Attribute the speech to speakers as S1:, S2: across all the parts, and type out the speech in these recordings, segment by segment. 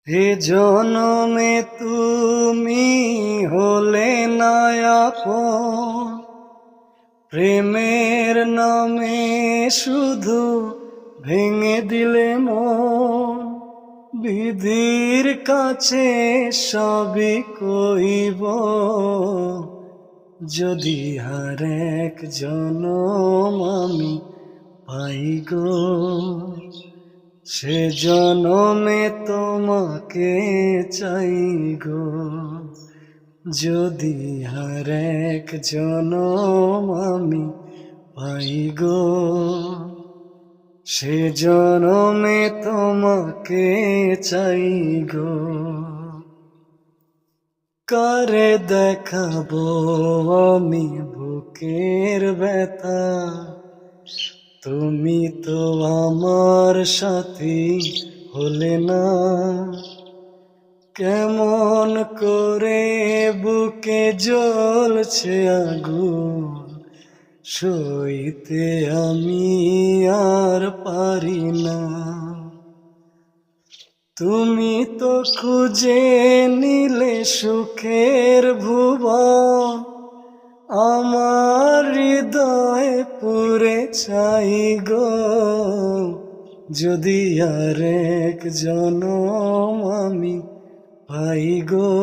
S1: এ জনমে তুমি হলে না আপন, প্রেমের নামে শুধু ভেঙে দিলে মন। বিধির কাছে সবই কইব, যদি হারেক জনম আমি পাই গো। সে জনমে তোমাকে চাই গো, যদি হারেক জনম আমি পাই গো। সে জনমে তোমাকে চাই গো। কারে দেখাবো আমি বুকের ব্যথা, তুমি তো আমার সাথী হলে না। কেমন করে বুকে জ্বলছে আগুন, সইতে আমি আর পারি না। তুমি তো খুঁজে নিলে সুখের ভুবন, আমার হৃদয় পুরে চাই গো, যদি আরেক জনম আমি পাই গো।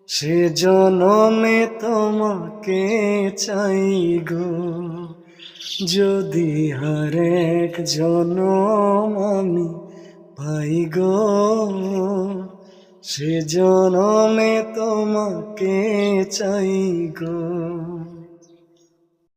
S1: সে জনমে তোমাকে চাই গো, যদি আরেক জনম আমি পাই গো। সে জনমে তোমাকে চাই গো।